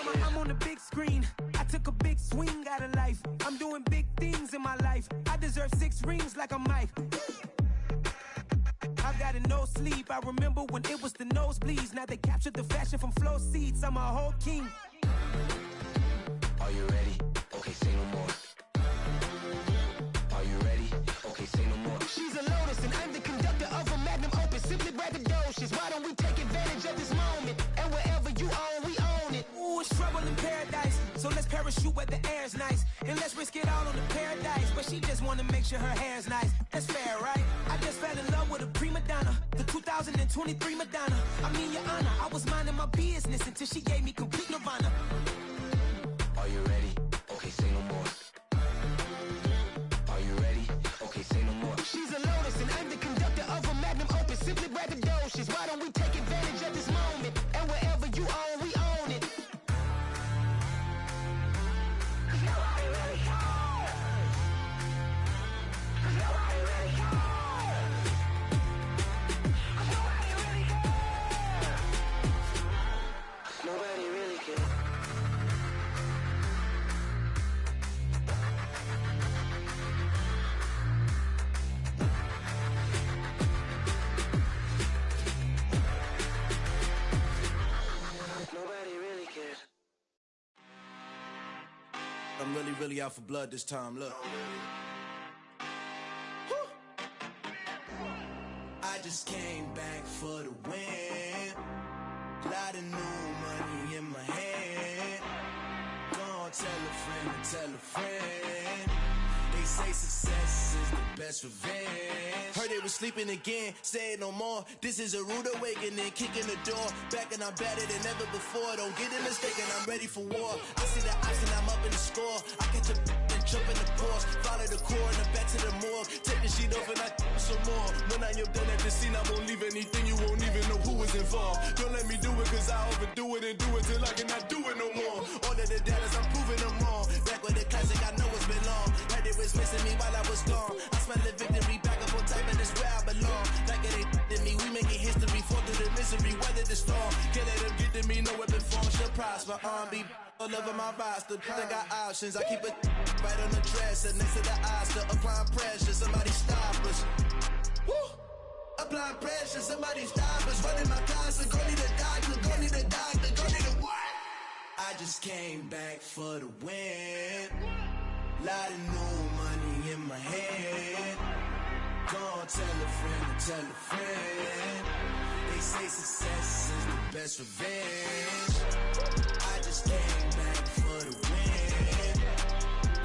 Mama, I'm on the big screen. I took a big swing out of life. I'm doing big things in my life. I deserve 6 rings like a Mike. I've got no sleep. I remember when it was the nosebleeds. Now they captured the fashion from flow seats. I'm a whole king. Are you ready? Okay, say no more. Are you ready? Okay, say no more. She's a lotus and I'm the conductor of a magnum opus. Simply braggadocious. Why don't we take advantage of this moment? And wherever you own, we own it. Ooh, it's trouble in paradise. So let's parachute where the air's nice. And let's risk it all on the paradise. But she just wanna make sure her hair's nice. That's fair, right? I just fell in love with a prima donna. The 2023 Madonna. I mean, your honor, I was minding my business until she gave me complete nirvana. Are you ready? Okay, say no more. Are you ready? Okay, say no more. She's a lotus and I'm the conductor of a magnum opus. Simply braggadocious. Why don't we take advantage of this moment? And wherever you own, we own it. Nobody really cares. Nobody really cares. Nobody really cares. Nobody really cares. Nobody really cares. I'm really out for blood this time, look. I just came back for the win. Lot of new money in my hand. Gonna tell a friend and tell a friend. They say success is the best revenge. Heard they was sleeping again, say it no more. This is a rude awakening, kicking the door. Back and I'm better than ever before. Don't get it mistaken, I'm ready for war. I see the ops and I'm up in the score. I catch a and jump in the course. Follow the core and then back to the morgue. Take the sheet off and I some more. When I am done at the scene, I won't leave anything. You won't even know who was involved. Don't let me do it cause I overdo it and do it till I cannot do it no more. All of the data's, I'm proving them wrong. Back with the classic, I know it's been long. Heard it was missing me while I was gone. I smell the victory back up on top and it's where I belong. Like it ain't to me, we making history. Fall through the misery, weather the storm. Can't let them get to me, no weapon form should prosper. Be all over my roster, I got options. I keep it right on the dresser, next to the Oscar. Applying pressure, somebody stop us. Woo! Applying pressure, somebody stop us. Running my closet, go need a doctor, go need a doctor, go need a what? I just came back for the win. Lot of new money in my hand. Gonna tell a friend and tell a friend. They say success is the best revenge. I just came back for the win.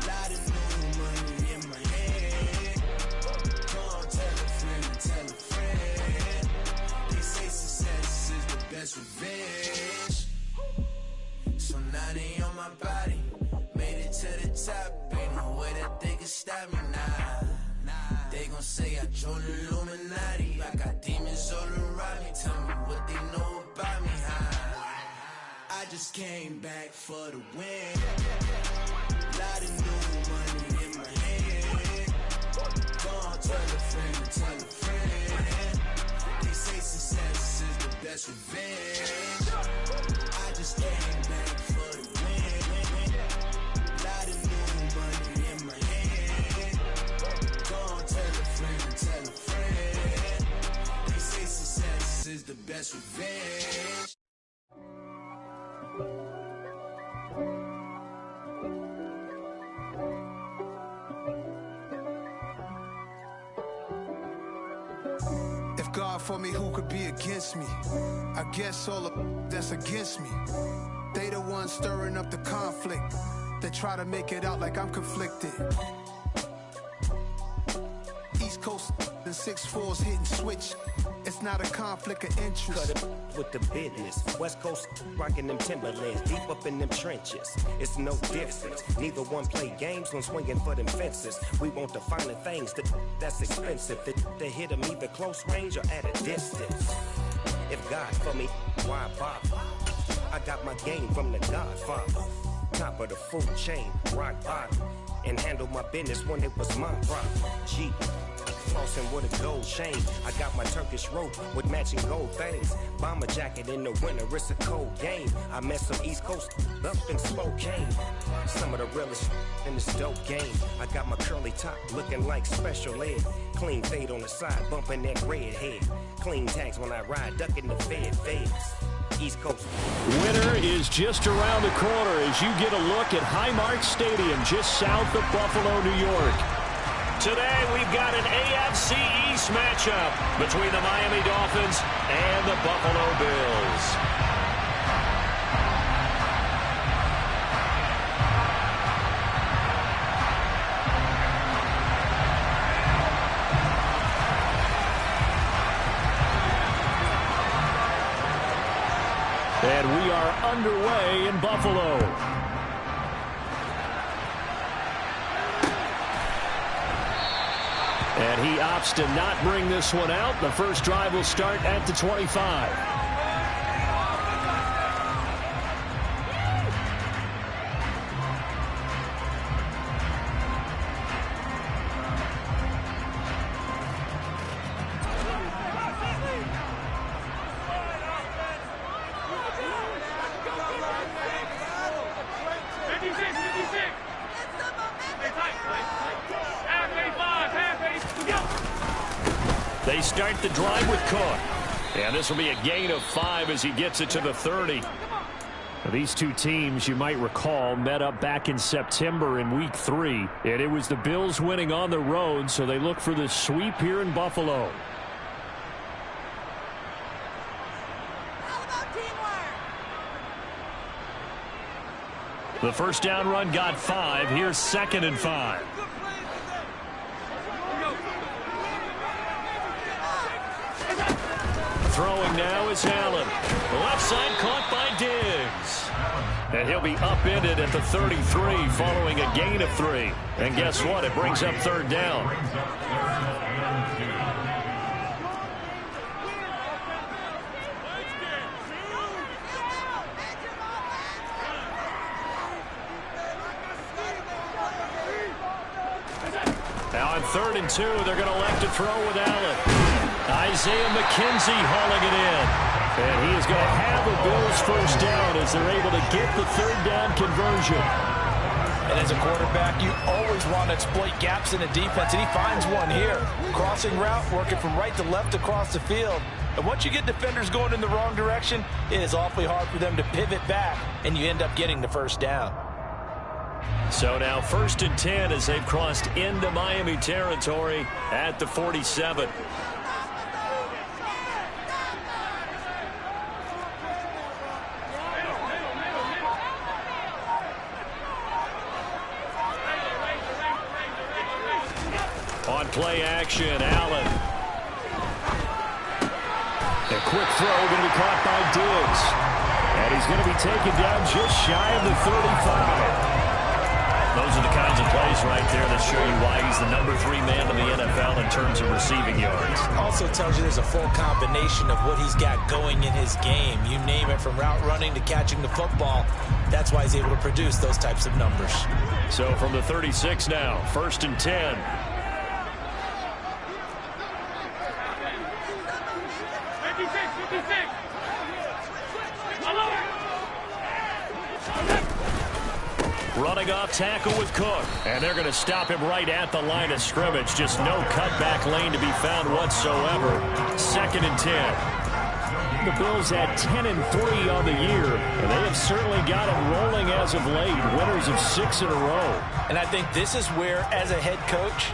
Lot of new money in my hand. Gonna tell a friend and tell a friend. They say success is the best revenge. So now they on my body. Made it to the top. Ain't no way that they can stop me now. They gon' say I joined the Illuminati. I got demons all around me. Tell me what they know about me, huh? I just came back for the win. Lot of new money in my hand. Gonna tell a friend and tell a friend. They say success is the best revenge. I just came back for the win. Lot of new money in my hand. Gonna tell a friend and tell a friend. They say success is the best revenge. If God for me, who could be against me? I guess all of that's against me. They the ones stirring up the conflict. They try to make it out like I'm conflicted. East Coast and 6'4's hitting switch. It's not a conflict of interest. Cut it with the business. West Coast rocking them Timberlands, deep up in them trenches. It's no difference. Neither one play games when swinging for them fences. We want the finer things that's expensive. They hit them either close range or at a distance. If God for me, why bother? I got my game from the Godfather. Top of the food chain, rock bottom. And handle my business when it was my problem. G. Flossing with a gold chain. I got my Turkish rope with matching gold things. Bomber jacket in the winter, it's a cold game. I met some East Coast up in Spokane. Some of the realest in this dope game. I got my curly top looking like special ed. Clean fade on the side, bumping that red head. Clean tags when I ride, ducking the feds. East Coast. Winter is just around the corner as you get a look at Highmark Stadium just south of Buffalo, New York. Today we've got an AFC East matchup between the Miami Dolphins and the Buffalo Bills. And we are underway in Buffalo. And he opts to not bring this one out. The first drive will start at the 25. They start the drive with Cook. And this will be a gain of 5 as he gets it to the 30. These two teams, you might recall, met up back in September in Week 3. And it was the Bills winning on the road, so they look for the sweep here in Buffalo. The first down run got 5. Here's 2nd and 5. Throwing now is Allen. Left side caught by Diggs. And he'll be upended at the 33 following a gain of 3. And guess what? It brings up 3rd down. Now on 3rd and 2, they're going to elect to throw with Allen. Isaiah McKenzie hauling it in. And he is going to have the Bills first down as they're able to get the 3rd down conversion. And as a quarterback, you always want to exploit gaps in the defense, and he finds one here. Crossing route, working from right to left across the field. And once you get defenders going in the wrong direction, it is awfully hard for them to pivot back, and you end up getting the first down. So now 1st and 10 as they've crossed into Miami territory at the 47. On play action, Allen. A quick throw going to be caught by Diggs. And he's going to be taken down just shy of the 35. Those are the kinds of plays right there that show you why he's the number 3 man in the NFL in terms of receiving yards. Also tells you there's a full combination of what he's got going in his game. You name it, from route running to catching the football. That's why he's able to produce those types of numbers. So from the 36 now, 1st and 10. Running off tackle with Cook. And they're going to stop him right at the line of scrimmage. Just no cutback lane to be found whatsoever. 2nd and 10. The Bills at 10-3 on the year. And they have certainly got it rolling as of late. Winners of 6 in a row. And I think this is where, as a head coach,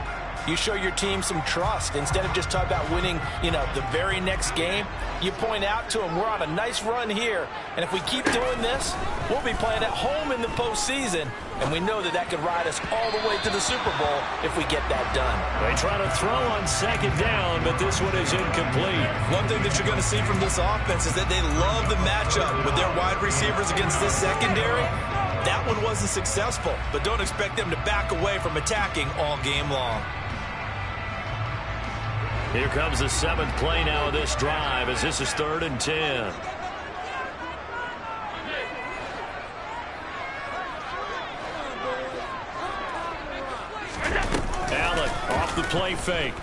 you show your team some trust. Instead of just talking about winning, the very next game, you point out to them, we're on a nice run here, and if we keep doing this, we'll be playing at home in the postseason, and we know that could ride us all the way to the Super Bowl if we get that done. They try to throw on 2nd down, but this one is incomplete. One thing that you're going to see from this offense is that they love the matchup with their wide receivers against this secondary. That one wasn't successful, but don't expect them to back away from attacking all game long. Here comes the 7th play now of this drive as this is 3rd and 10. Allen off the play fake.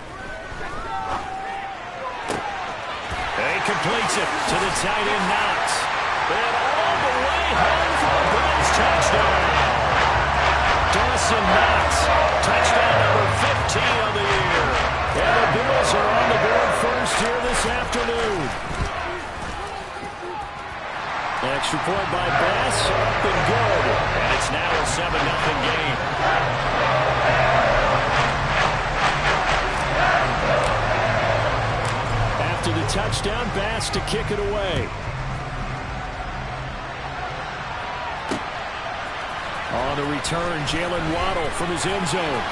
completes it to the tight end, Knox. And all the way home for a Bills touchdown. Dawson Knox, touchdown number 15 of the year. And the Bills are on the board first here this afternoon. Extra point by Bass, up and good. And it's now a 7-0 game. After the touchdown, Bass to kick it away. On the return, Jalen Waddle from his end zone.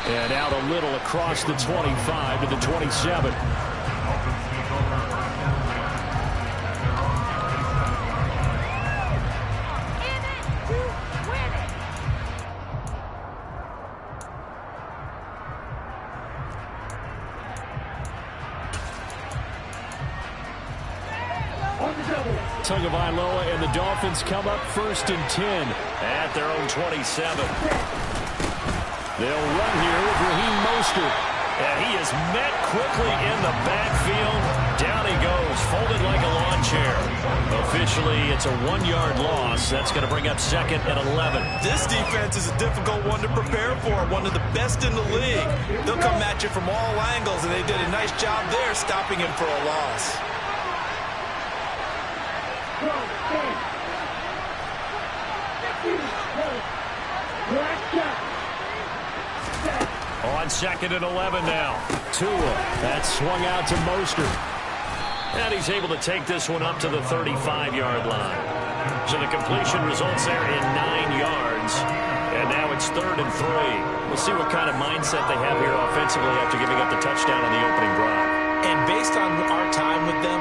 And out a little across the 25 to the 27. Tagovailoa and the Dolphins come up 1st and 10 at their own 27. They'll run here with Raheem Mostert. And he is met quickly in the backfield. Down he goes, folded like a lawn chair. Officially, it's a 1-yard loss. That's going to bring up 2nd and 11. This defense is a difficult one to prepare for. One of the best in the league. They'll come at you from all angles, and they did a nice job there stopping him for a loss. On 2nd and 11 now. Tua, that swung out to Mostert. And he's able to take this one up to the 35-yard line. So the completion results there in 9 yards. And now it's 3rd and 3. We'll see what kind of mindset they have here offensively after giving up the touchdown on the opening drive. And based on our time with them,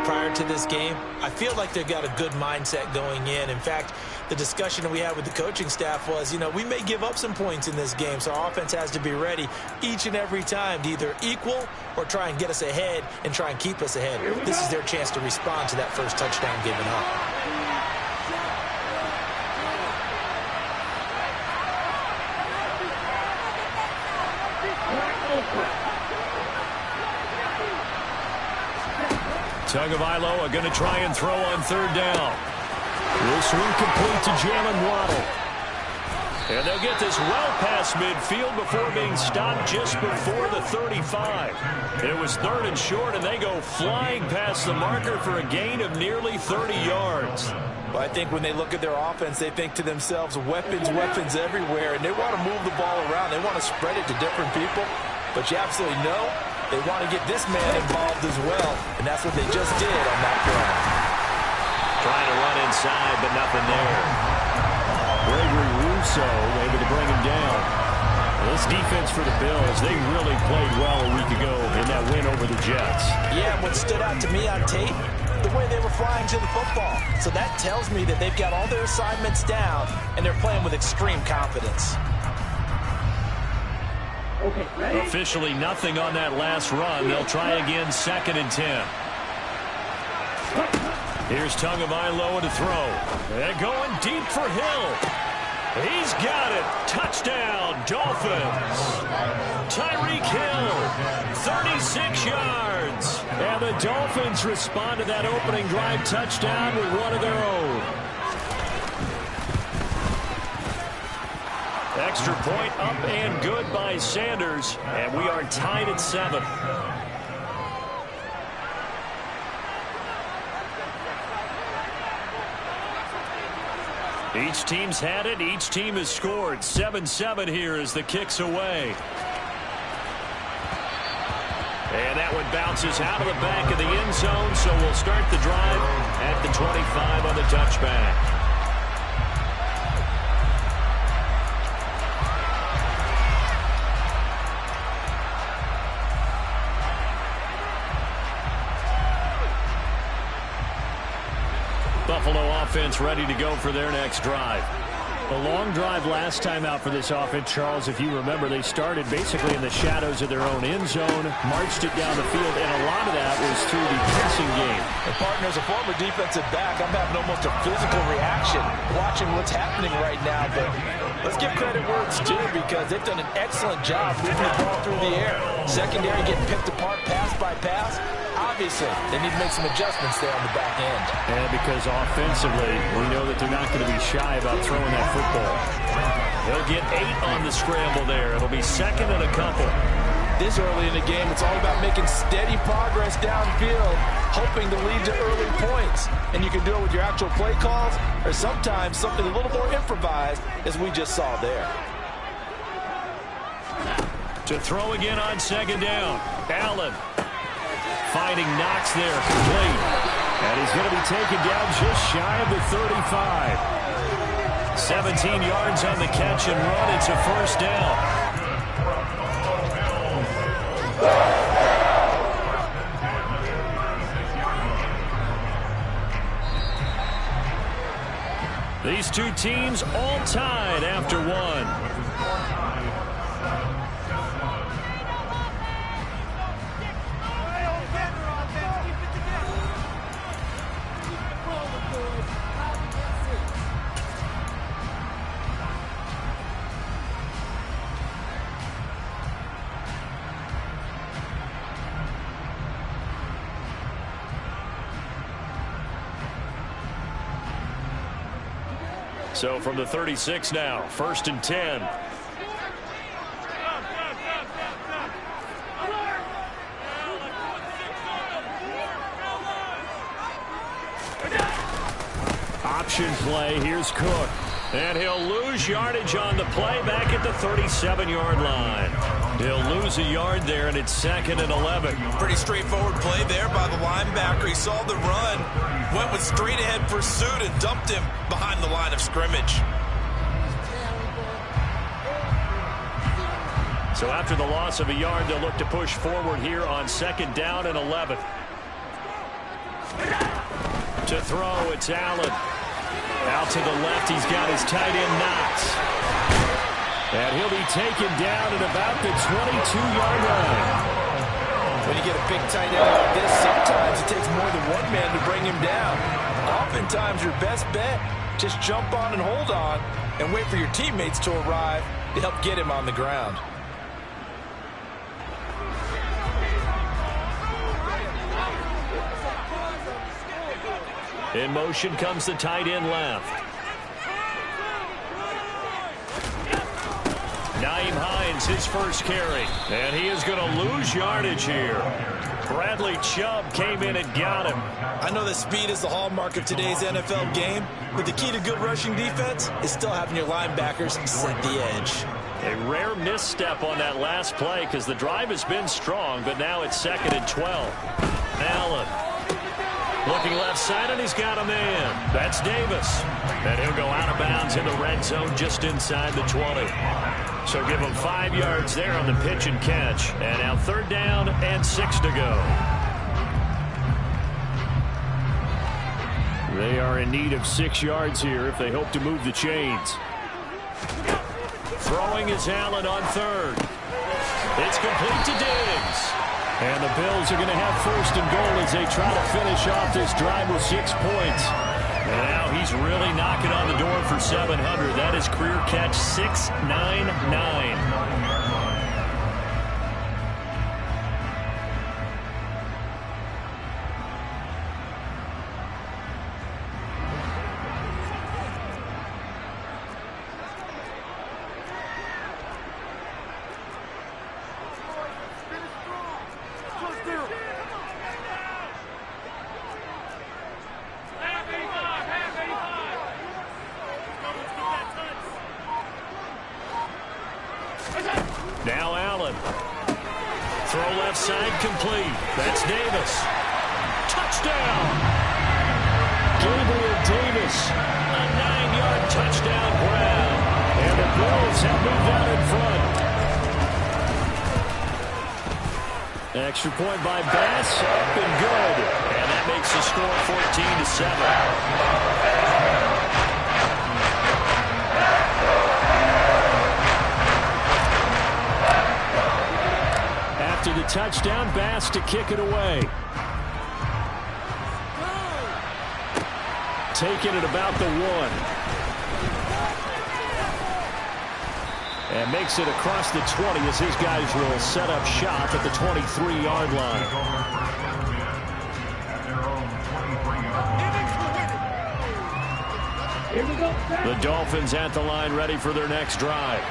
prior to this game, I feel like they've got a good mindset going in. In fact, the discussion that we had with the coaching staff was, we may give up some points in this game, so our offense has to be ready each and every time to either equal or try and get us ahead and try and keep us ahead. This is their chance to respond to that first touchdown given up. Tagovailoa going to try and throw on 3rd down. This one complete to Jalen Waddle. And they'll get this well past midfield before being stopped just before the 35. It was 3rd and short, and they go flying past the marker for a gain of nearly 30 yards. Well, I think when they look at their offense, they think to themselves, weapons, weapons everywhere, and they want to move the ball around. They want to spread it to different people, but you absolutely know they want to get this man involved as well, and that's what they just did on that play. Trying to run inside, but nothing there. Gregory Rousseau able to bring him down. This defense for the Bills, they really played well a week ago in that win over the Jets. Yeah, what stood out to me on tape, the way they were flying to the football. So that tells me that they've got all their assignments down, and they're playing with extreme confidence. Okay, officially nothing on that last run. They'll try again 2nd and 10. Here's Tagovailoa to throw. And going deep for Hill. He's got it. Touchdown, Dolphins. Tyreek Hill, 36 yards. And the Dolphins respond to that opening drive touchdown with one of their own. Extra point up and good by Sanders. And we are tied at 7. Each team's had it. Each team has scored. 7-7 here as the kick's away. And that one bounces out of the back of the end zone, so we'll start the drive at the 25 on the touchback. Buffalo offense ready to go for their next drive. A long drive last time out for this offense, Charles. If you remember, they started basically in the shadows of their own end zone, marched it down the field, and a lot of that was through the passing game. And partner, as a former defensive back, I'm having almost a physical reaction watching what's happening right now. But let's give credit where it's due, because they've done an excellent job moving the ball through the air. Secondary getting picked apart pass by pass. Obviously, they need to make some adjustments there on the back end. And because offensively, we know that they're not going to be shy about throwing that football. They'll get 8 on the scramble there. It'll be second and a couple. This early in the game, it's all about making steady progress downfield, hoping to lead to early points. And you can do it with your actual play calls, or sometimes something a little more improvised, as we just saw there. To throw again on second down. Allen finding Knox there, complete. And he's going to be taken down just shy of the 35. 17 yards on the catch and run. It's a first down. These two teams all tied after one. So from the 36 now, 1st and 10. Option play. Here's Cook. And he'll lose yardage on the play back at the 37-yard line. He'll lose a yard there, and it's 2nd and 11. Pretty straightforward play there by the linebacker. He saw the run, went with straight-ahead pursuit, and dumped him behind the line of scrimmage. So after the loss of a yard, they'll look to push forward here on 2nd down and 11. To throw, it's Allen. Out to the left, he's got his tight end Knox. And he'll be taken down at about the 22-yard line. When you get a big tight end like this, sometimes it takes more than one man to bring him down. Oftentimes, your best bet, just jump on and hold on and wait for your teammates to arrive to help get him on the ground. In motion comes the tight end left. Nyheim Hines, his first carry. And he is going to lose yardage here. Bradley Chubb came in and got him. I know that speed is the hallmark of today's NFL game, but the key to good rushing defense is still having your linebackers set the edge. A rare misstep on that last play because the drive has been strong, but now it's 2nd and 12. Allen. Looking left side, and he's got a man. That's Davis. And he'll go out of bounds in the red zone just inside the 20. So give him 5 yards there on the pitch and catch. And now 3rd down and 6 to go. They are in need of 6 yards here if they hope to move the chains. Throwing is Allen on 3rd. It's complete to Diggs. And the Bills are going to have 1st and goal as they try to finish off this drive with 6 points. And now he's really knocking on the door for 700. That is career catch 699. Now Allen. Throw left side complete. That's Davis. Touchdown! Gabriel Davis. A 9-yard touchdown grab. And the Bills have moved out in front. Extra point by Bass. Up and good. And that makes the score 14-7. touchdown pass to kick it away. Taking it about the 1. And makes it across the 20 as his guys will set up shop at the 23-yard line. The Dolphins at the line ready for their next drive.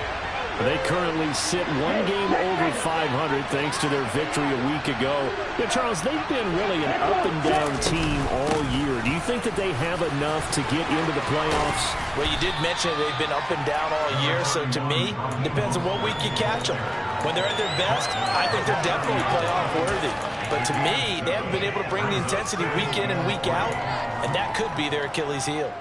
They currently sit 1 game over 500 thanks to their victory a week ago. Yeah, Charles, they've been really an up-and-down team all year. Do you think that they have enough to get into the playoffs? Well, you did mention they've been up and down all year, so to me, depends on what week you catch them. When they're at their best, I think they're definitely playoff worthy. But to me, they haven't been able to bring the intensity week in and week out, and that could be their Achilles heel.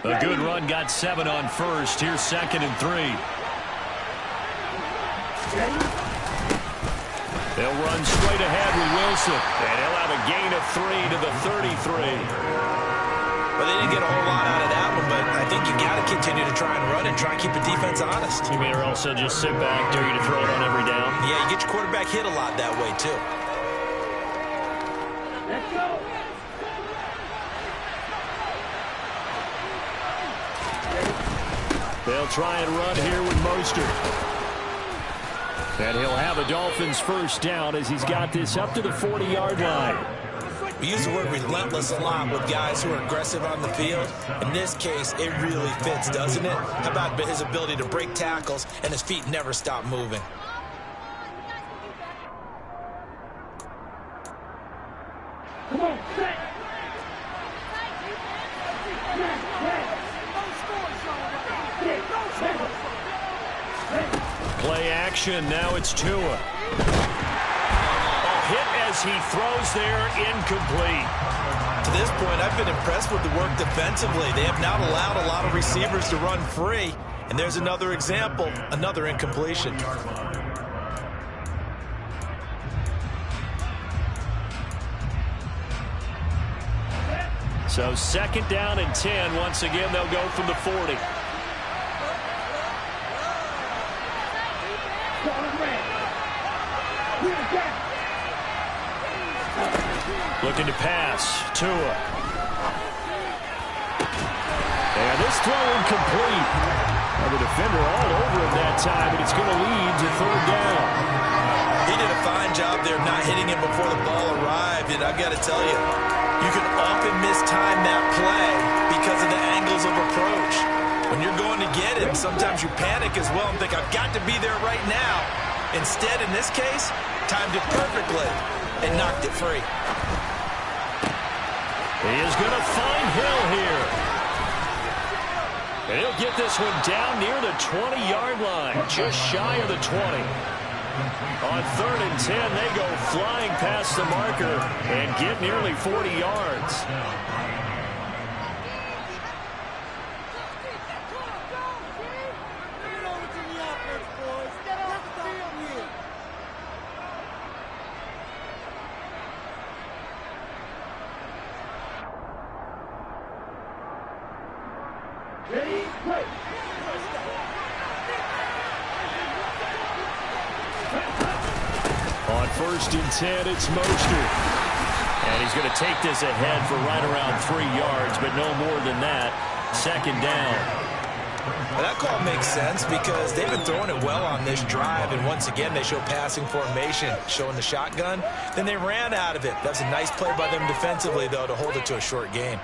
A good run got 7 on first. Here's 2nd and 3. They'll run straight ahead with Wilson. And he'll have a gain of 3 to the 33. Well, they didn't get a whole lot out of that one, but I think you got to continue to try and run and try and keep the defense honest. You mean, or also just sit back, dare you to throw it on every down? Yeah, you get your quarterback hit a lot that way, too. Let's go. They'll try and run here with Mostert. And he'll have a Dolphins first down as he's got this up to the 40-yard line. We use the word relentless a lot with guys who are aggressive on the field. In this case, it really fits, doesn't it? How about his ability to break tackles and his feet never stop moving? Come on, set. Play action. Now it's Tua. A hit as he throws there, incomplete. To this point, I've been impressed with the work defensively. They have not allowed a lot of receivers to run free. And there's another example, another incompletion. So 2nd down and 10. Once again, they'll go from the 40. Looking to pass. Tua. And this throw incomplete. The defender all over him that time, and it's going to lead to 3rd down. He did a fine job there not hitting him before the ball arrived, and I've got to tell you, you can often mistime that play because of the angles of approach. When you're going to get him, sometimes you panic as well and think, I've got to be there right now. Instead, in this case, timed it perfectly and knocked it free. He is going to find Hill here. And he'll get this one down near the 20-yard line, just shy of the 20. On 3rd and 10, they go flying past the marker and get nearly 40 yards. On 1st and 10, it's Mostert. And he's going to take this ahead for right around 3 yards, but no more than that. 2nd down. Well, that call makes sense because they've been throwing it well on this drive, and once again they show passing formation, showing the shotgun. Then they ran out of it. That's a nice play by them defensively, though, to hold it to a short gain.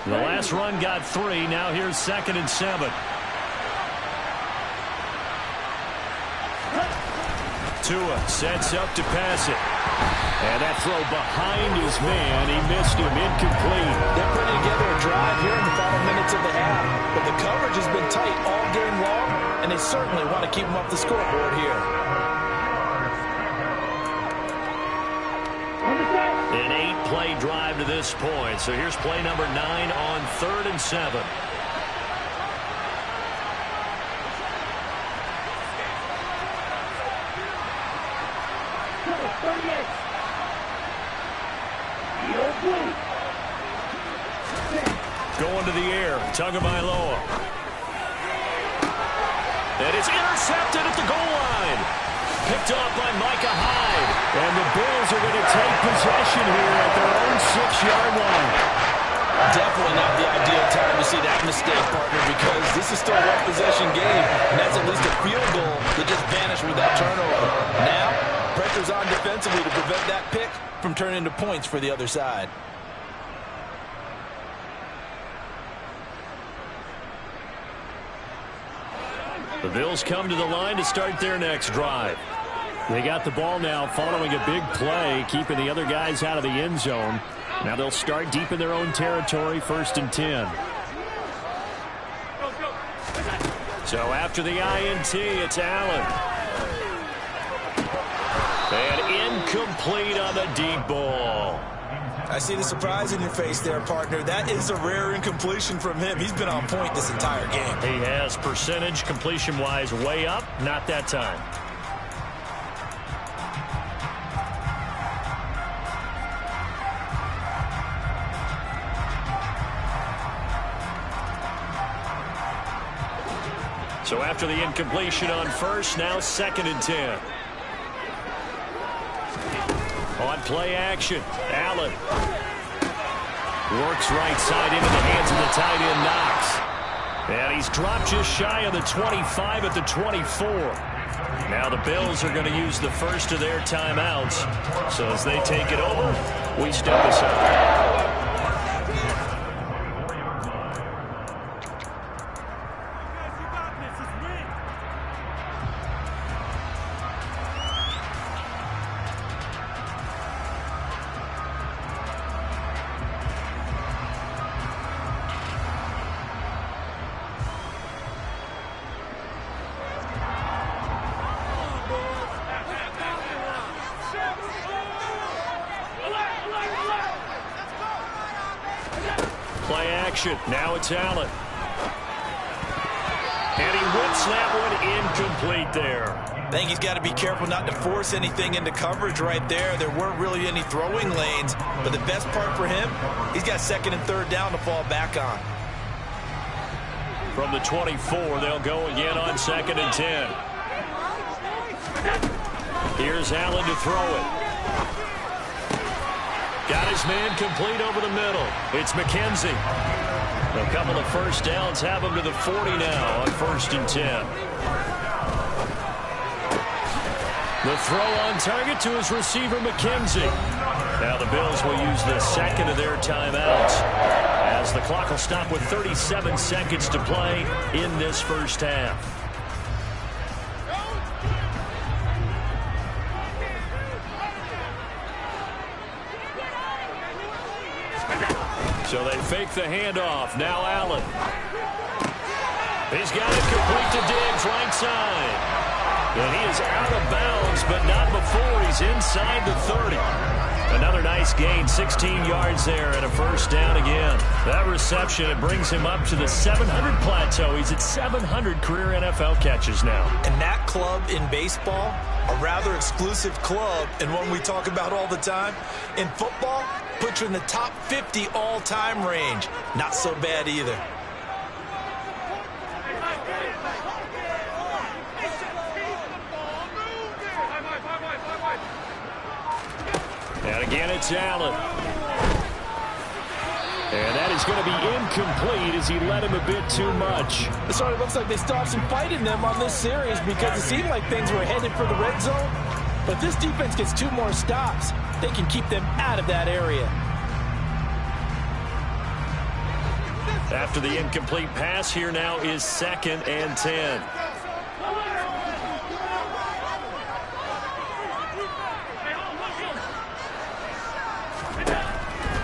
The last run got 3. Now here's 2nd and 7. Tua sets up to pass it. And that throw behind his man. He missed him. Incomplete. They're putting together a drive here in the final minutes of the half. But the coverage has been tight all game long, and they certainly want to keep them off the scoreboard here. An 8-play drive to this point. So here's play number 9 on 3rd and 7. Going to the air, Tagovailoa. And it's intercepted at the goal line. Picked off by Micah Hyde. And the Bills are going to take possession here at their own 6-yard line. Definitely not the ideal time to see that mistake, partner, because this is still a one-possession game, and that's at least a field goal that just vanished with that turnover. Now, pressure's on defensively to prevent that pick from turning into points for the other side. The Bills come to the line to start their next drive. They got the ball now following a big play, keeping the other guys out of the end zone. Now they'll start deep in their own territory, 1st and 10. So after the INT, it's Allen. And incomplete on the deep ball. I see the surprise in your face there, partner. That is a rare incompletion from him. He's been on point this entire game. He has percentage completion-wise way up, not that time. So after the incompletion on first, now 2nd and 10. On play action, Allen works right side into the hands of the tight end Knox. And he's dropped just shy of the 25 at the 24. Now the Bills are going to use the first of their timeouts. So as they take it over, we step aside. Play action. Now it's Allen. And he whips that one incomplete there. I think he's got to be careful not to force anything into coverage right there. There weren't really any throwing lanes. But the best part for him, he's got 2nd and 3rd down to fall back on. From the 24, they'll go again on 2nd and 10. Here's Allen to throw it. Got his man complete over the middle. It's McKenzie. A couple of first downs have him to the 40 now on 1st and 10. The throw on target to his receiver, McKenzie. Now the Bills will use the 2nd of their timeouts as the clock will stop with 37 seconds to play in this first half. So they fake the handoff. Now Allen. He's got it complete to Diggs, right side. And he is out of bounds, but not before he's inside the 30. Another nice gain, 16 yards there and a first down again. That reception, it brings him up to the 700 plateau. He's at 700 career NFL catches now. And that club in baseball, a rather exclusive club, and one we talk about all the time. In football, puts you in the top 50 all-time range. Not so bad either. And again, it's Allen. And that is going to be incomplete as he led him a bit too much. It sort of looks like they still have some fight in them on this series because it seemed like things were headed for the red zone. But if this defense gets 2 more stops, they can keep them out of that area. After the incomplete pass, here now is 2nd and 10.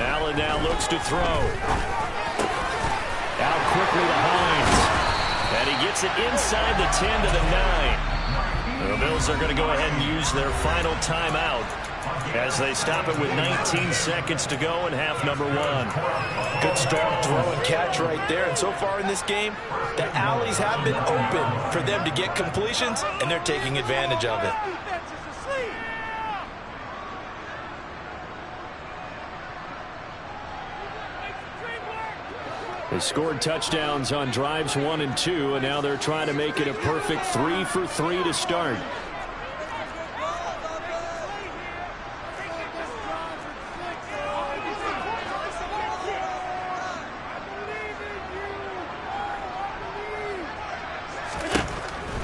Allen now looks to throw. Out quickly to Hines. And he gets it inside the 10 to the 9. The Bills are going to go ahead and use their final timeout as they stop it with 19 seconds to go in half number 1. Good strong throw and catch right there. And so far in this game, the alleys have been open for them to get completions, and they're taking advantage of it. They scored touchdowns on drives 1 and 2, and now they're trying to make it a perfect 3 for 3 to start.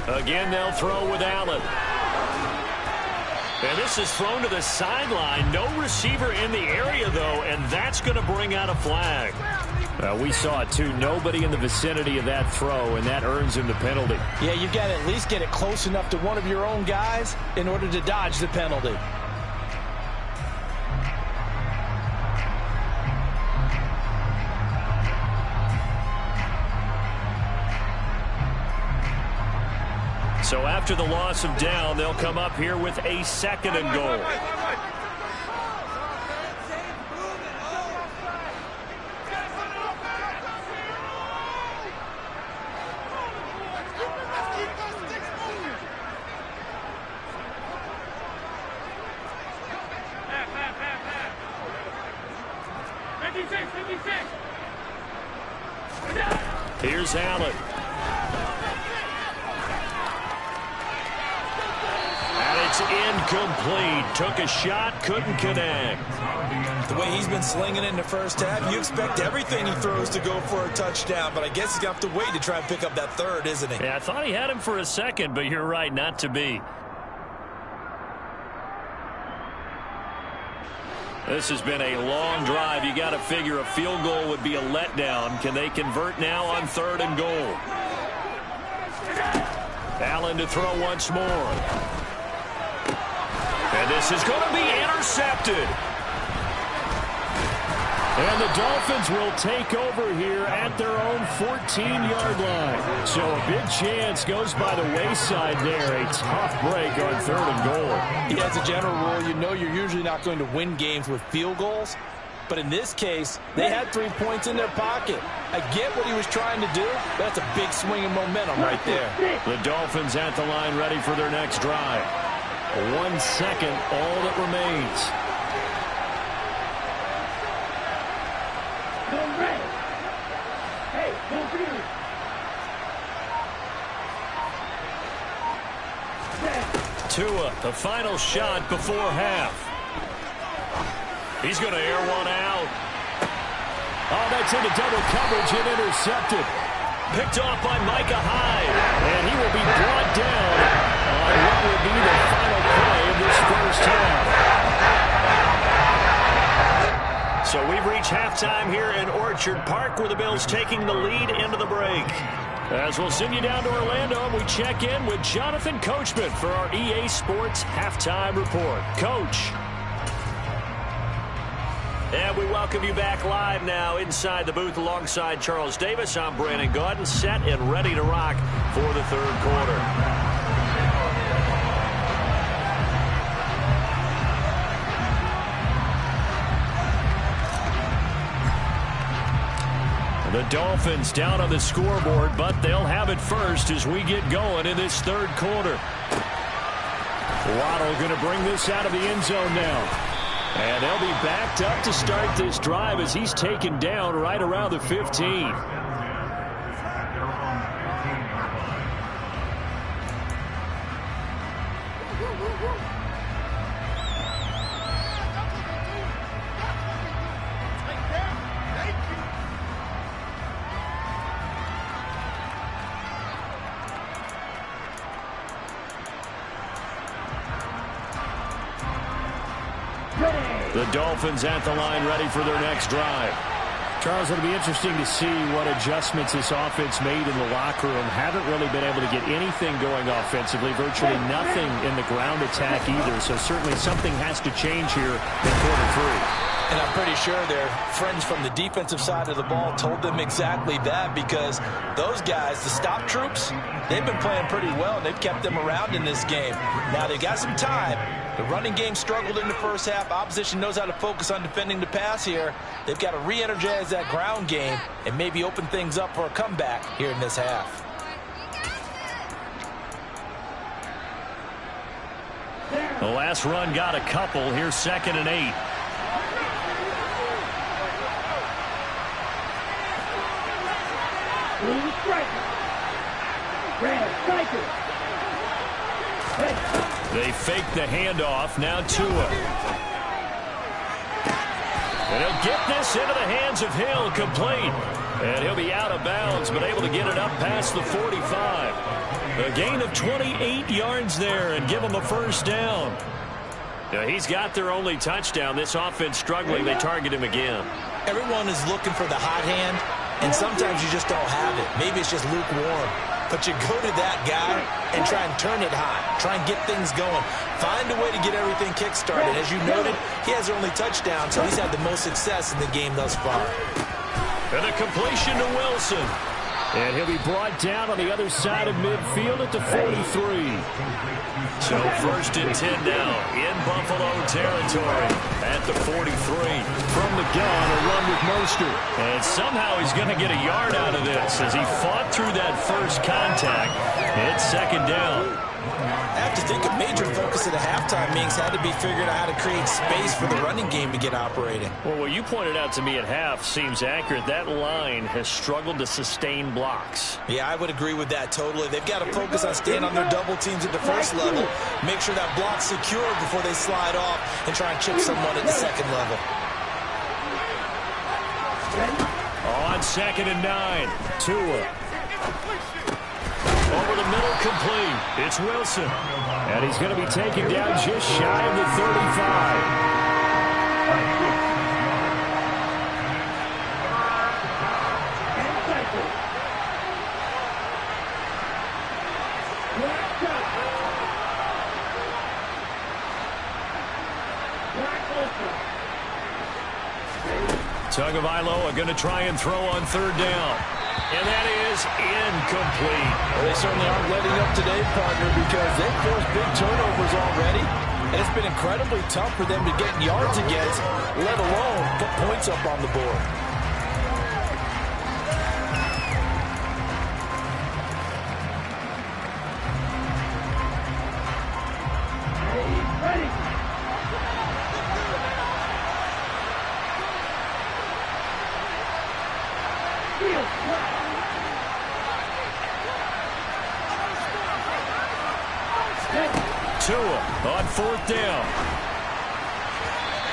Again, they'll throw with Allen. And this is thrown to the sideline. No receiver in the area, though, and that's going to bring out a flag. We saw it, too. Nobody in the vicinity of that throw, and that earns him the penalty. Yeah, you've got to at least get it close enough to one of your own guys in order to dodge the penalty. So after the loss of down, they'll come up here with a 2nd and goal. Here's Allen. It's incomplete. Took a shot, couldn't connect. The way he's been slinging in the first half, you expect everything he throws to go for a touchdown, but I guess he's going to have to wait to try and pick up that third, isn't he? Yeah, I thought he had him for a second, but you're right, not to be. This has been a long drive. You got to figure a field goal would be a letdown. Can they convert now on 3rd and goal? Allen to throw once more. And this is going to be intercepted. And the Dolphins will take over here at their own 14-yard line. So a big chance goes by the wayside there. A tough break on 3rd and goal. Yeah, as a general rule, you know you're usually not going to win games with field goals. But in this case, they had 3 points in their pocket. I get what he was trying to do. That's a big swing of momentum right there. The Dolphins at the line ready for their next drive. 1 second, all that remains. Tua, the final shot before half. He's going to air one out. Oh, that's into double coverage and intercepted. Picked off by Micah Hyde. And he will be brought down on what will be the final play of this first half. So we've reached halftime here in Orchard Park, where the Bills taking the lead into the break. As we'll send you down to Orlando, and we check in with Jonathan Coachman for our EA Sports Halftime Report. Coach. And we welcome you back live now inside the booth alongside Charles Davis. I'm Brandon Gaudin, set and ready to rock for the third quarter. The Dolphins down on the scoreboard, but they'll have it first as we get going in this third quarter. Waddle going to bring this out of the end zone now. And they'll be backed up to start this drive as he's taken down right around the 15. The Dolphins at the line ready for their next drive. Charles, it'll be interesting to see what adjustments this offense made in the locker room. Haven't really been able to get anything going offensively, virtually nothing in the ground attack either. So certainly something has to change here in quarter 3. And I'm pretty sure their friends from the defensive side of the ball told them exactly that, because those guys, the stop troops, they've been playing pretty well, and they've kept them around in this game. Now they've got some time. The running game struggled in the first half. Opposition knows how to focus on defending the pass here. They've got to re-energize that ground game and maybe open things up for a comeback here in this half. The last run got a couple. Here's 2nd and 8. They fake the handoff. Now Tua. And he'll get this into the hands of Hill, complete. And he'll be out of bounds, but able to get it up past the 45. A gain of 28 yards there and give him a first down. Now, he's got their only touchdown. This offense struggling. They target him again. Everyone is looking for the hot hand, and sometimes you just don't have it. Maybe it's just lukewarm. But you go to that guy and try and turn it hot. Try and get things going. Find a way to get everything kick-started. As you noted, he has their only touchdown, so he's had the most success in the game thus far. And a completion to Wilson. And he'll be brought down on the other side of midfield at the 43. So 1st and 10 now in Buffalo territory at the 43. From the gun, a run with Mostert. And somehow he's going to get a yard out of this as he fought through that first contact. It's 2nd down. I have to think a major focus at the halftime meetings had to be figuring out how to create space for the running game to get operating. Well, what you pointed out to me at half seems accurate. That line has struggled to sustain blocks. Yeah, I would agree with that totally. They've got to focus on staying on their double teams at the first level, make sure that block's secure before they slide off and try and chip someone at the second level. On 2nd and 9, Tua. Over the middle, complete. It's Wilson. And he's going to be taken down just shy of the 35. Tagovailoa going to try and throw on 3rd down. And that is incomplete. Well, they certainly aren't letting up today, partner, because they've forced big turnovers already. And it's been incredibly tough for them to get yards against, let alone put points up on the board. Tua on 4th down.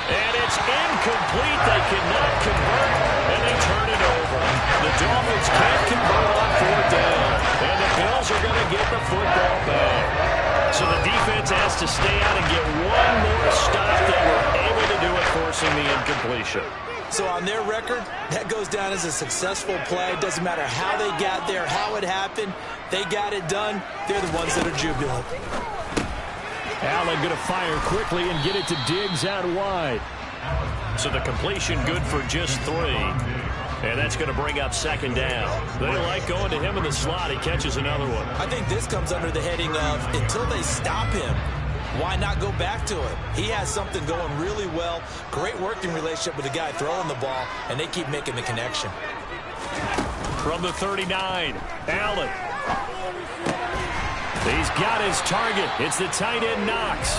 And it's incomplete. They cannot convert, and they turn it over. The Dolphins can't convert on 4th down, and the Bills are going to get the football back. So the defense has to stay out and get one more stop. They were able to do it, forcing the incompletion. So on their record, that goes down as a successful play. It doesn't matter how they got there, how it happened. They got it done. They're the ones that are jubilant. Allen going to fire quickly and get it to Diggs out wide. So the completion good for just 3. And that's going to bring up 2nd down. They like going to him in the slot. He catches another one. I think this comes under the heading of until they stop him, why not go back to it? He has something going really well. Great working relationship with the guy throwing the ball, and they keep making the connection. From the 39, Allen. He's got his target. It's the tight end, Knox.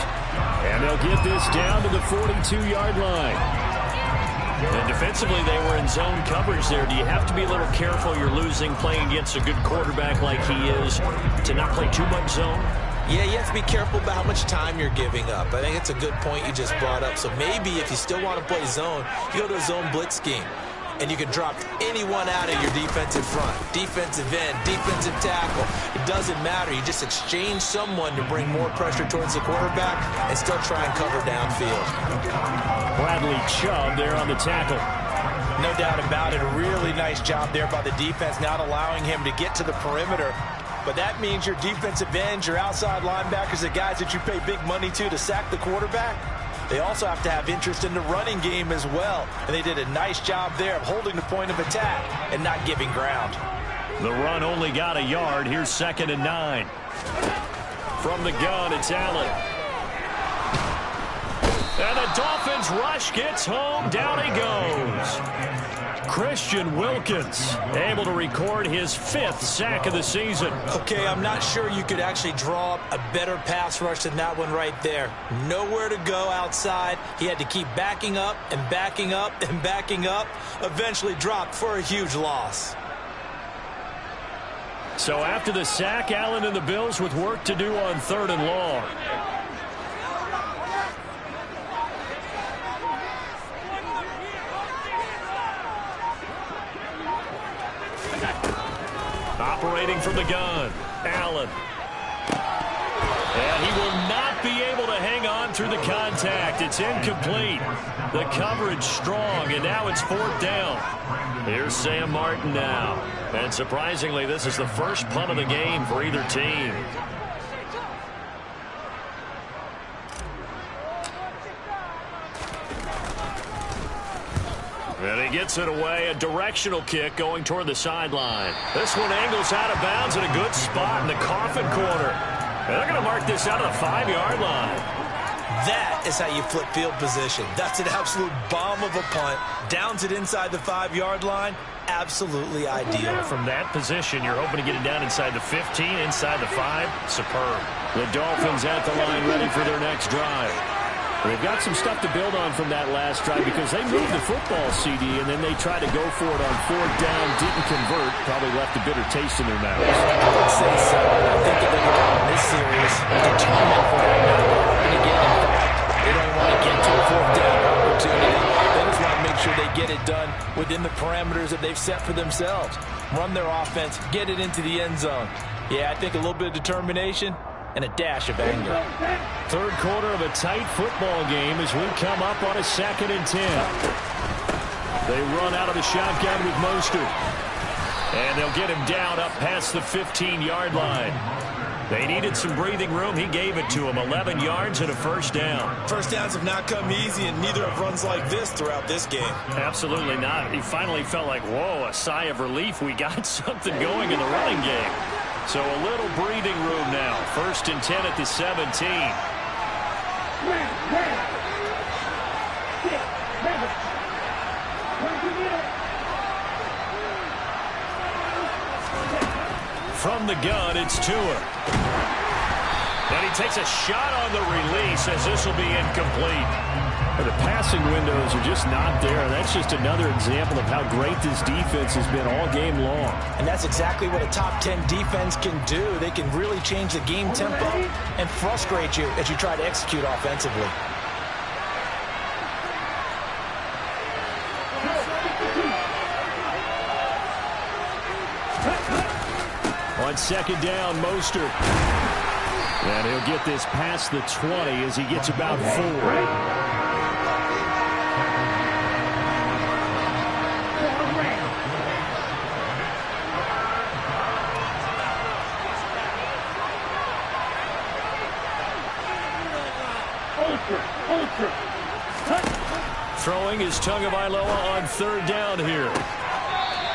And they'll get this down to the 42-yard line. And defensively, they were in zone coverage there. Do you have to be a little careful? You're losing playing against a good quarterback like he is to not play too much zone? Yeah, you have to be careful about how much time you're giving up. I think it's a good point you just brought up. So maybe if you still want to play zone, you go to a zone blitz scheme. And you can drop anyone out of your defensive front, defensive end, defensive tackle. It doesn't matter. You just exchange someone to bring more pressure towards the quarterback and still try and cover downfield. Bradley Chubb there on the tackle. No doubt about it. A really nice job there by the defense, not allowing him to get to the perimeter. But that means your defensive ends, your outside linebackers, the guys that you pay big money to sack the quarterback, they also have to have interest in the running game as well. And they did a nice job there of holding the point of attack and not giving ground. The run only got a yard. Here's 2nd and 9. From the gun, it's Allen. And the Dolphins rush gets home. Down he goes. Christian Wilkins able to record his 5th sack of the season. Okay, I'm not sure you could actually draw up a better pass rush than that one right there. Nowhere to go outside. He had to keep backing up and backing up and backing up. Eventually dropped for a huge loss. So after the sack, Allen and the Bills with work to do on 3rd and long. Operating from the gun, Allen. And he will not be able to hang on through the contact. It's incomplete. The coverage strong, and now it's 4th down. Here's Sam Martin now. And surprisingly, this is the first punt of the game for either team. And he gets it away, a directional kick going toward the sideline. This one angles out of bounds in a good spot in the coffin corner. And they're going to mark this out of the 5-yard line. That is how you flip field position. That's an absolute bomb of a punt. Downs it inside the 5-yard line. Absolutely ideal. From that position, you're hoping to get it down inside the 15, inside the 5. Superb. The Dolphins at the line ready for their next drive. They've got some stuff to build on from that last drive because they moved the football, CD, and then they tried to go for it on 4th down, didn't convert, probably left a bitter taste in their mouths. I would say so. I think that they're going to go in this series determined for that not to happen again. In fact, they don't want to get to a 4th down opportunity. They just want to make sure they get it done within the parameters that they've set for themselves. Run their offense, get it into the end zone. Yeah, I think a little bit of determination and a dash of anger. 3rd quarter of a tight football game as we come up on a 2nd and 10. They run out of the shotgun with Mostert. And they'll get him down up past the 15-yard line. They needed some breathing room. He gave it to them. 11 yards and a 1st down. First downs have not come easy, and neither have runs like this throughout this game. Absolutely not. He finally felt like, whoa, a sigh of relief. We got something going in the running game. So a little breathing room now. 1st and 10 at the 17. From the gun, it's Tua. And he takes a shot on the release as this will be incomplete. The passing windows are just not there. That's just another example of how great this defense has been all game long. And that's exactly what a top 10 defense can do. They can really change the game tempo and frustrate you as you try to execute offensively. On 2nd down, Mostert. And he'll get this past the 20 as he gets about 4. Throwing is Tagovailoa on 3rd down here.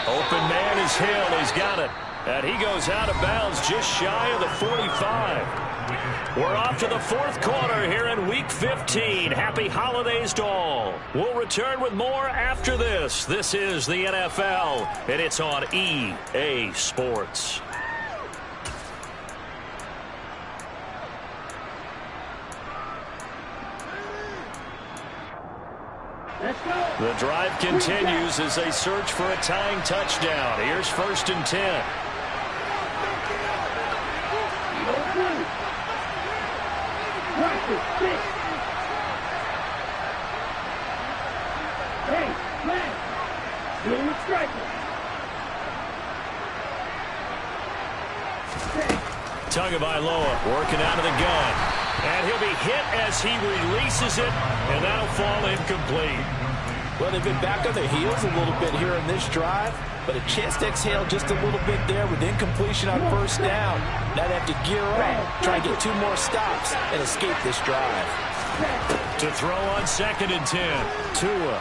Open man is Hill. He's got it. And he goes out of bounds just shy of the 45. We're off to the 4th quarter here in Week 15. Happy holidays to all. We'll return with more after this. This is the NFL, and it's on EA Sports. The drive continues as they search for a tying touchdown. Here's 1st and 10. Tagovailoa working out of the gun. And he'll be hit as he releases it, and that'll fall incomplete. Well, they've been back on their heels a little bit here in this drive, but a chance to exhale just a little bit there with incompletion on 1st down. Now they have to gear up, try and get 2 more stops, and escape this drive. To throw on 2nd and 10, Tua.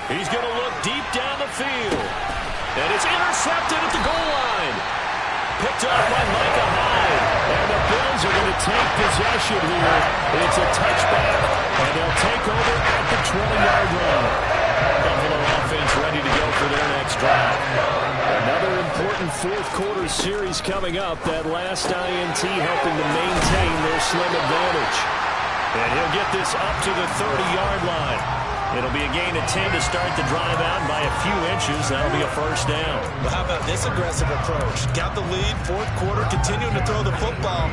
He's going to look deep down the field. And it's intercepted at the goal line. Picked off by Micah Hyde. And the Bills are going to take possession here. It's a touchback. And they'll take over at the 20-yard line. Buffalo offense ready to go for their next drive. Another important 4th quarter series coming up. That last INT helping to maintain their slim advantage. And he'll get this up to the 30-yard line. It'll be a gain of 10 to start the drive out by a few inches. That'll be a first down. Well, how about this aggressive approach? Got the lead, fourth quarter, continuing to throw the football.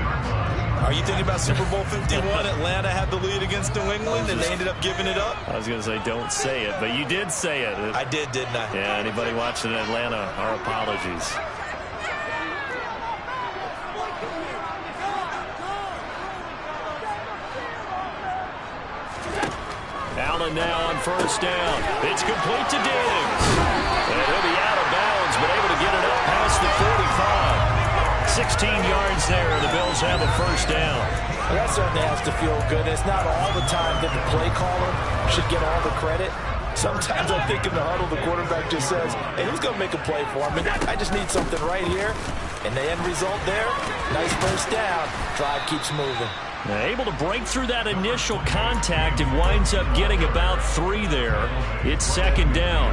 Are you thinking about Super Bowl 51? Atlanta had the lead against New England, and they ended up giving it up? I was going to say don't say it, but you did say it. I did, didn't I? Yeah, anybody watching in Atlanta, our apologies. Allen now on first down. It's complete to Diggs. And he'll be out of bounds, but able to get it up past the 45. 16 yards there, and the Bills have a first down. Well, that certainly has to feel good. It's not all the time that the play caller should get all the credit. Sometimes I think in the huddle, the quarterback just says, hey, who's going to make a play for me? I just need something right here. And the end result there, nice first down. Drive keeps moving. Now, able to break through that initial contact and winds up getting about 3 there. It's second down.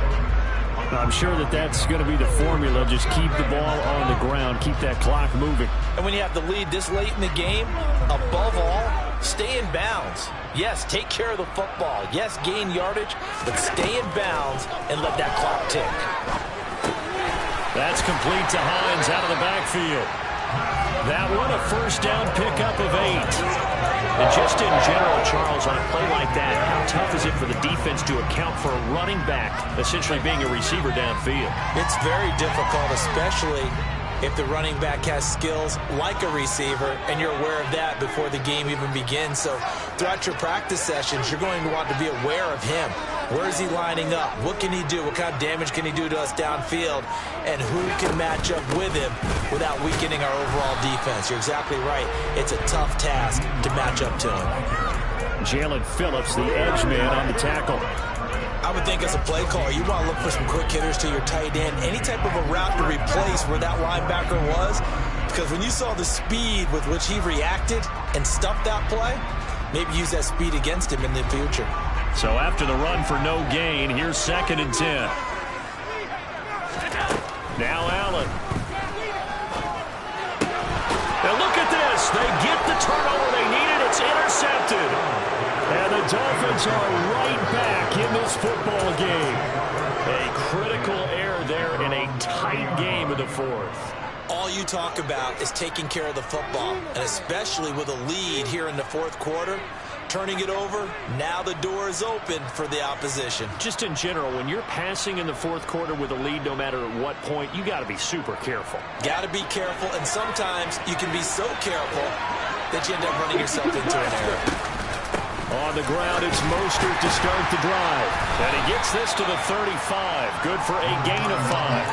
I'm sure that's going to be the formula. Just keep the ball on the ground. Keep that clock moving. And when you have the lead this late in the game, above all, stay in bounds. Yes, take care of the football. Yes, gain yardage, but stay in bounds and let that clock tick. That's complete to Hines out of the backfield. That one a first down pickup of 8. And just in general, Charles, on a play like that, how tough is it for the defense to account for a running back essentially being a receiver downfield? It's very difficult, especially if the running back has skills like a receiver, and you're aware of that before the game even begins. So throughout your practice sessions, you're going to want to be aware of him. Where is he lining up? What can he do? What kind of damage can he do to us downfield? And who can match up with him without weakening our overall defense? You're exactly right. It's a tough task to match up to him. Jalen Phillips, the edge man on the tackle. I would think as a play caller, you want to look for some quick hitters to your tight end. Any type of a route to replace where that linebacker was. Because when you saw the speed with which he reacted and stuffed that play, maybe use that speed against him in the future. So after the run for no gain, here's second and 10. Now Allen. Now look at this. They get the turnover they needed. It's intercepted. And the Dolphins are right back in this football game. A critical error there in a tight game in the fourth. All you talk about is taking care of the football, and especially with a lead here in the fourth quarter. Turning it over, now the door is open for the opposition. Just in general, when you're passing in the fourth quarter with a lead, no matter at what point, you got to be super careful. Got to be careful, and sometimes you can be so careful that you end up running yourself into an error. On the ground, it's Mostert to start the drive. And he gets this to the 35. Good for a gain of 5.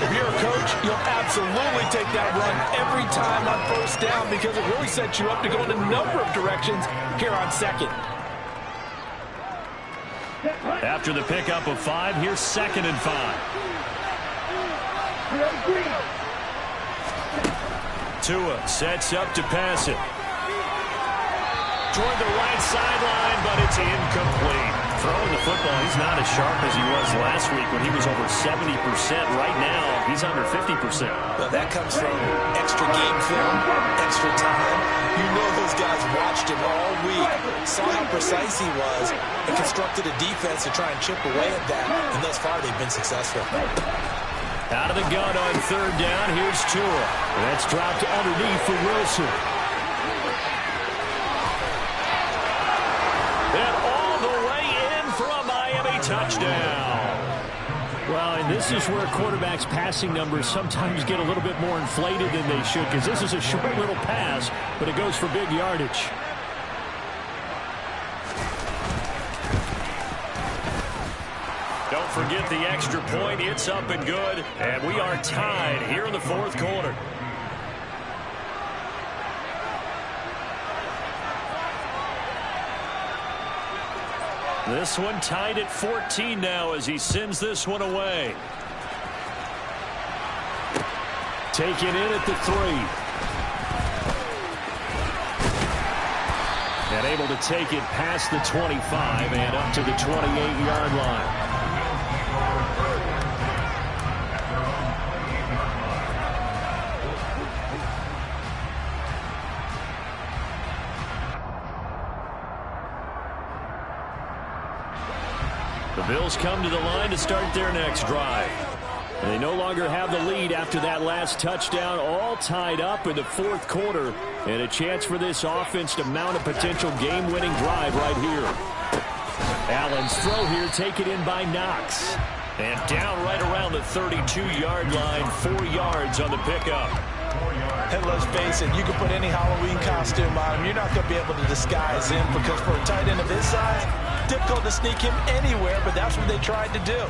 If you're a coach, you'll absolutely take that run every time on first down because it really sets you up to go in a number of directions here on second. After the pickup of 5, here's second and 5. Tua sets up to pass it. Toward the right sideline, but it's incomplete. Throwing the football, he's not as sharp as he was last week when he was over 70%. Right now, he's under 50%. Well, that comes from extra game film, extra time. You know those guys watched him all week, saw how precise he was, and constructed a defense to try and chip away at that. And thus far, they've been successful. Out of the gun on third down, here's Tua. That's dropped underneath for Wilson. And all the way in for a Miami touchdown. Well, and this is where quarterbacks' passing numbers sometimes get a little bit more inflated than they should, because this is a short little pass, but it goes for big yardage. Don't forget the extra point. It's up and good, and we are tied here in the fourth quarter. This one tied at 14 now as he sends this one away. Taken in at the 3. And able to take it past the 25 and up to the 28-yard line. The Bills come to the line to start their next drive. They no longer have the lead after that last touchdown, all tied up in the fourth quarter, and a chance for this offense to mount a potential game-winning drive right here. Allen's throw here taken in by Knox. And down right around the 32-yard line, 4 yards on the pickup. And let's face it, you can put any Halloween costume on him. You're not going to be able to disguise him because for a tight end of his size, difficult to sneak him anywhere, but that's what they tried to do.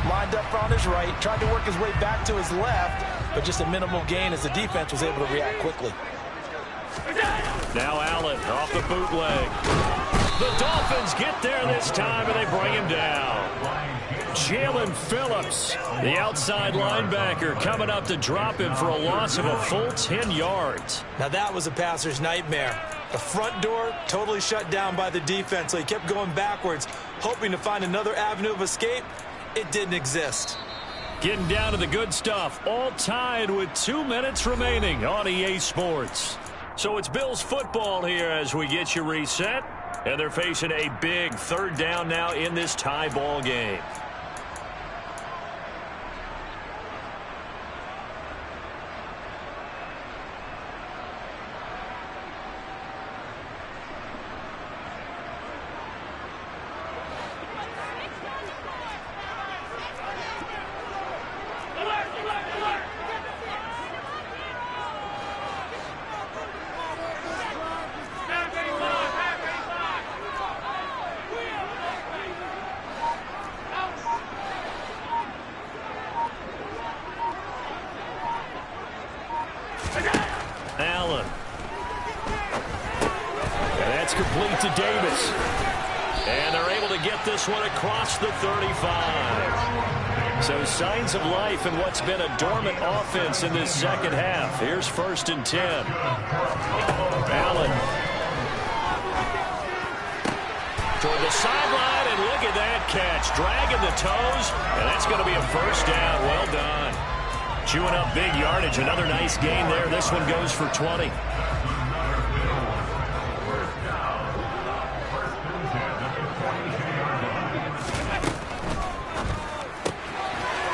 Lined up on his right, tried to work his way back to his left, but just a minimal gain as the defense was able to react quickly. Now Allen off the bootleg. The Dolphins get there this time, and they bring him down. Jalen Phillips, the outside linebacker, coming up to drop him for a loss of a full 10 yards. Now that was a passer's nightmare. The front door totally shut down by the defense, so he kept going backwards, hoping to find another avenue of escape. It didn't exist. Getting down to the good stuff, all tied with 2 minutes remaining on EA Sports. So it's Bills football here as we get you reset, and they're facing a big third down now in this tie ball game. Allen. And that's complete to Davis. And they're able to get this one across the 35. So signs of life in what's been a dormant offense in this second half. Here's 1st and 10. Allen. Toward the sideline, and look at that catch. Dragging the toes, and that's going to be a first down. Well done. Chewing up big yardage. Another nice gain there. This one goes for 20.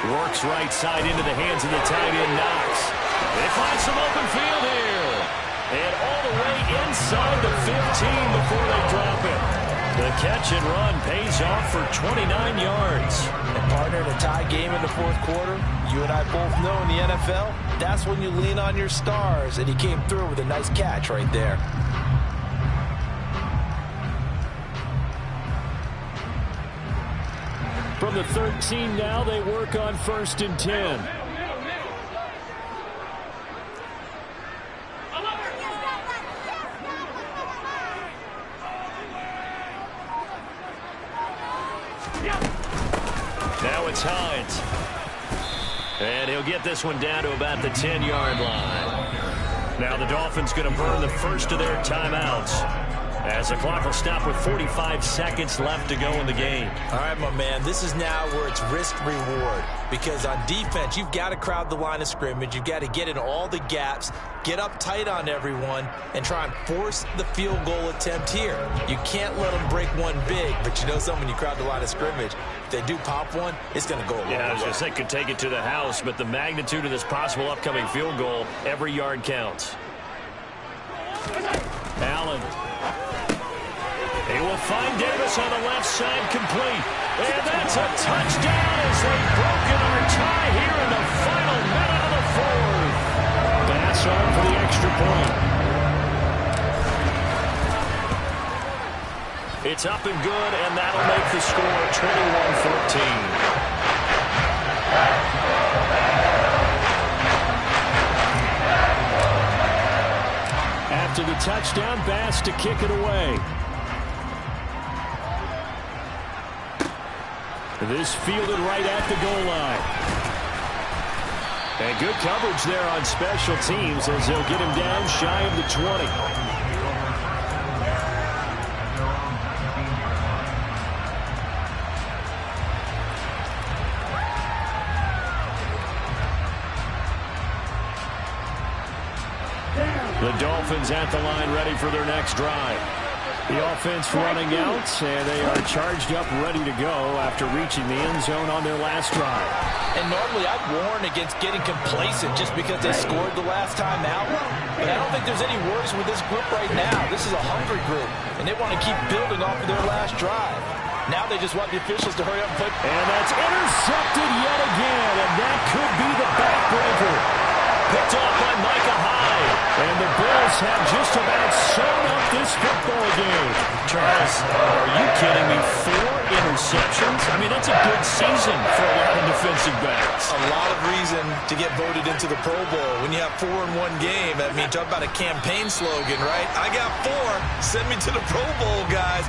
Works right side into the hands of the tight end, Knox. They find some open field here. And all the way inside the 15 before they drop it. The catch and run pays off for 29 yards. And partner, in a tie game in the fourth quarter, you and I both know in the NFL, that's when you lean on your stars, and he came through with a nice catch right there. From the 13 now, they work on 1st and 10. Now it's Hines. And he'll get this one down to about the 10-yard line. Now the Dolphins going to burn the first of their timeouts, as the clock will stop with 45 seconds left to go in the game. All right, my man, this is now where it's risk-reward. Because on defense, you've got to crowd the line of scrimmage. You've got to get in all the gaps, get up tight on everyone, and try and force the field goal attempt here. You can't let them break one big, but you know something, when you crowd the line of scrimmage, if they do pop one, it's going to go a long way. Yeah, I was going to say, could take it to the house, but the magnitude of this possible upcoming field goal, every yard counts. Allen. He will find Davis on the left side, complete. And that's a touchdown as they've broken our tie here in the final minute of the fourth. Pass on for the extra point. It's up and good, and that'll make the score 21-14. After the touchdown, Bass to kick it away. This fielded right at the goal line. And good coverage there on special teams as they'll get him down shy of the 20. The Dolphins at the line ready for their next drive. The offense running out, and they are charged up, ready to go after reaching the end zone on their last drive. And normally I'd warn against getting complacent just because they scored the last time out. But I don't think there's any worries with this group right now. This is a hungry group, and they want to keep building off of their last drive. Now they just want the officials to hurry up and play. And that's intercepted yet again, and that could be the backbreaker. Picked off by Micah Hyde. And the Bills have just about sewn up this football game. Charles, are you kidding me? 4 interceptions? I mean, that's a good season for a lot of defensive backs. A lot of reason to get voted into the Pro Bowl. When you have 4 in one game, I mean, talk about a campaign slogan, right? I got 4. Send me to the Pro Bowl, guys.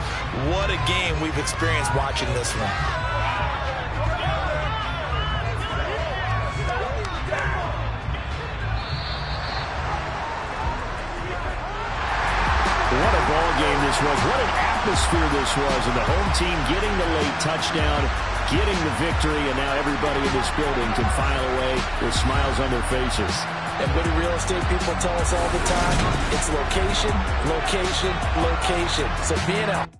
What a game we've experienced watching this one. What a ball game this was. What an atmosphere this was. And the home team getting the late touchdown, getting the victory, and now everybody in this building can file away with smiles on their faces. And what do real estate people tell us all the time? It's location, location, location. So being out.